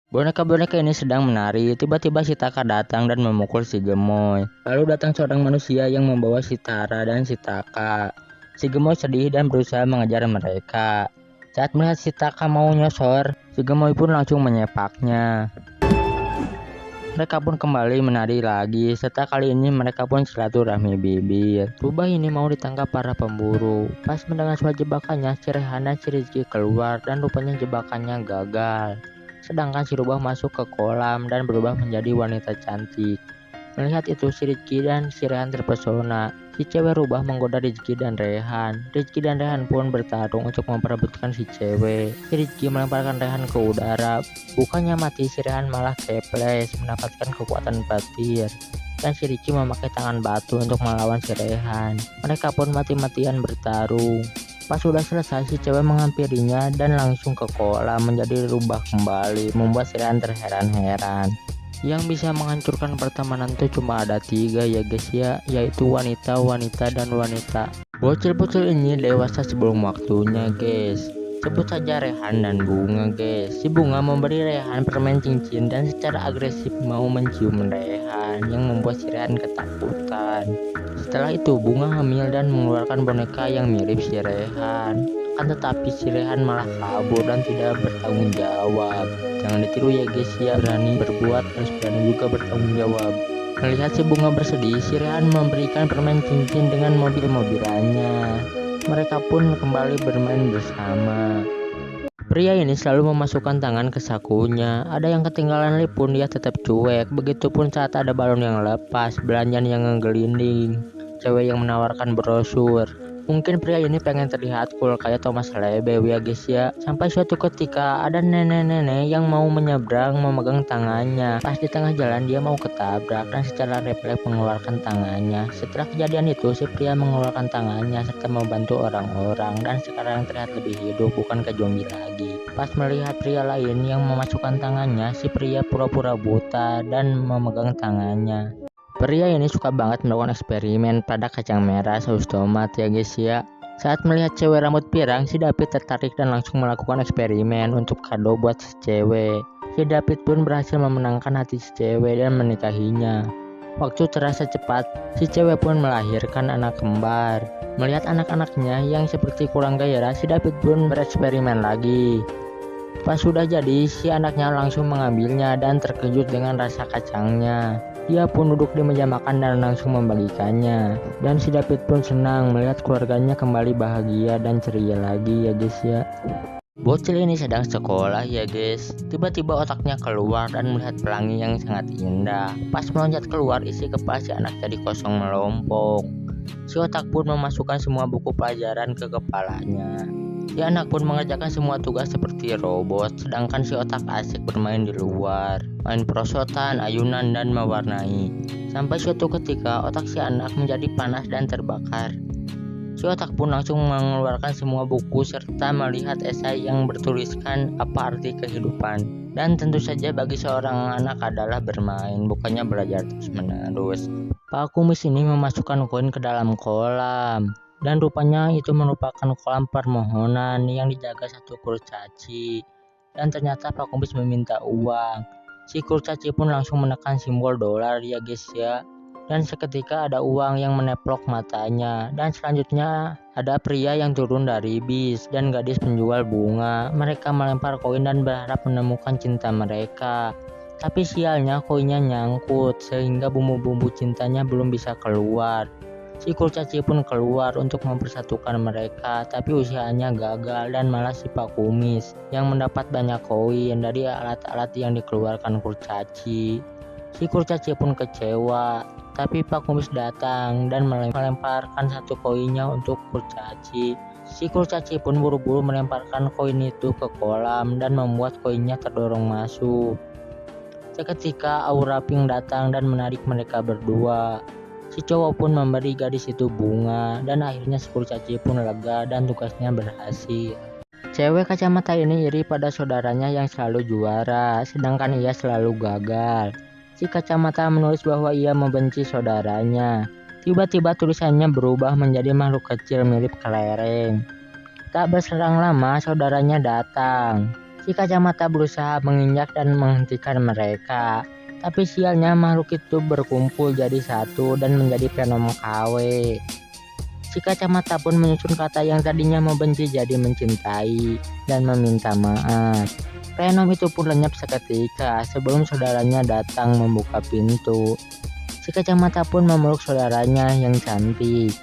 Boneka-boneka ini sedang menari. Tiba-tiba si Taka datang dan memukul si Gemoy. Lalu datang seorang manusia yang membawa si Tara dan si Taka. Si Gemoy sedih dan berusaha mengejar mereka. Saat melihat si Taka mau nyosor, si Gemoy pun langsung menyepaknya. Mereka pun kembali menari lagi. Setelah kali ini mereka pun silaturahmi bibir. Rubah ini mau ditangkap para pemburu. Pas mendengar suara jebakannya, si Rehan dan si Rizky keluar dan rupanya jebakannya gagal. Sedangkan si Rubah masuk ke kolam dan berubah menjadi wanita cantik. Melihat itu si Rizky dan si Rehan terpesona. Si cewek Rubah menggoda Rizky dan Rehan. Rizky dan Rehan pun bertarung untuk memperebutkan si cewek. Si Rizky melemparkan Rehan ke udara. Bukannya mati, si Rehan malah keples mendapatkan kekuatan petir. Dan si Rizky memakai tangan batu untuk melawan si Rehan. Mereka pun mati-matian bertarung. Pas sudah selesai, si cewek menghampirinya dan langsung ke kolam menjadi rubah kembali, membuat si Rehan terheran-heran. Yang bisa menghancurkan pertemanan itu cuma ada 3 ya guys ya, yaitu wanita, wanita, dan wanita. Bocil-bocil ini dewasa sebelum waktunya guys. Sebut saja Rehan dan Bunga guys. Si Bunga memberi Rehan permen cincin dan secara agresif mau mencium Rehan, yang membuat si Rehan ketakutan. Setelah itu Bunga hamil dan mengeluarkan boneka yang mirip si Rehan. Akan tetapi si Rehan malah kabur dan tidak bertanggung jawab. Jangan ditiru ya guys ya, berani berbuat harus berani juga bertanggung jawab. Melihat si Bunga bersedih, si Rehan memberikan permen cincin dengan mobil-mobilannya. Mereka pun kembali bermain bersama. Pria ini selalu memasukkan tangan ke sakunya. Ada yang ketinggalan lip pun dia tetap cuek. Begitupun saat ada balon yang lepas, belanjaan yang ngegelinding, cewek yang menawarkan brosur. Mungkin pria ini pengen terlihat cool kayak Thomas Lebel ya guys ya. Sampai suatu ketika ada nenek-nenek yang mau menyeberang memegang tangannya. Pas di tengah jalan dia mau ketabrak dan secara refleks mengeluarkan tangannya. Setelah kejadian itu si pria mengeluarkan tangannya serta membantu orang-orang dan sekarang terlihat lebih hidup, bukan ke zombie lagi. Pas melihat pria lain yang memasukkan tangannya, si pria pura-pura buta dan memegang tangannya. Pria ini suka banget melakukan eksperimen pada kacang merah saus tomat ya guys ya. Saat melihat cewek rambut pirang, si David tertarik dan langsung melakukan eksperimen untuk kado buat si cewek. Si David pun berhasil memenangkan hati si cewek dan menikahinya. Waktu terasa cepat, si cewek pun melahirkan anak kembar. Melihat anak-anaknya yang seperti kurang gairah, si David pun bereksperimen lagi. Pas sudah jadi, si anaknya langsung mengambilnya dan terkejut dengan rasa kacangnya. Dia pun duduk di meja makan dan langsung membagikannya. Dan si David pun senang melihat keluarganya kembali bahagia dan ceria lagi ya guys ya. Bocil ini sedang sekolah ya guys. Tiba-tiba otaknya keluar dan melihat pelangi yang sangat indah. Pas meloncat keluar, isi kepala si anak jadi kosong melompong. Si otak pun memasukkan semua buku pelajaran ke kepalanya. Si anak pun mengerjakan semua tugas seperti robot, sedangkan si otak asik bermain di luar, main perosotan, ayunan, dan mewarnai. Sampai suatu ketika otak si anak menjadi panas dan terbakar. Si otak pun langsung mengeluarkan semua buku serta melihat esai yang bertuliskan apa arti kehidupan. Dan tentu saja bagi seorang anak adalah bermain, bukannya belajar terus-menerus. Pak Kumis ini memasukkan koin ke dalam kolam. Dan rupanya itu merupakan kolam permohonan yang dijaga satu kurcaci. Dan ternyata Pak Kumis meminta uang. Si kurcaci pun langsung menekan simbol dolar ya guys ya. Dan seketika ada uang yang meneplok matanya. Dan selanjutnya ada pria yang turun dari bis dan gadis penjual bunga. Mereka melempar koin dan berharap menemukan cinta mereka. Tapi sialnya koinnya nyangkut sehingga bumbu-bumbu cintanya belum bisa keluar. Si kurcaci pun keluar untuk mempersatukan mereka, tapi usahanya gagal dan malah si Pak Kumis yang mendapat banyak koin dari alat-alat yang dikeluarkan kurcaci. Si kurcaci pun kecewa, tapi Pak Kumis datang dan melemparkan satu koinnya untuk kurcaci. Si kurcaci pun buru-buru melemparkan koin itu ke kolam dan membuat koinnya terdorong masuk. Seketika aura pink datang dan menarik mereka berdua. Si cowok pun memberi gadis itu bunga dan akhirnya si kurcaci pun lega dan tugasnya berhasil. Cewek kacamata ini iri pada saudaranya yang selalu juara, sedangkan ia selalu gagal. Si kacamata menulis bahwa ia membenci saudaranya. Tiba-tiba tulisannya berubah menjadi makhluk kecil mirip kelereng. Tak berselang lama saudaranya datang. Si kacamata berusaha menginjak dan menghentikan mereka, tapi sialnya makhluk itu berkumpul jadi satu dan menjadi Venom KW. Si kacamata pun menyusun kata yang tadinya membenci jadi mencintai dan meminta maaf. Venom itu pun lenyap seketika sebelum saudaranya datang membuka pintu. Si kacamata pun memeluk saudaranya yang cantik.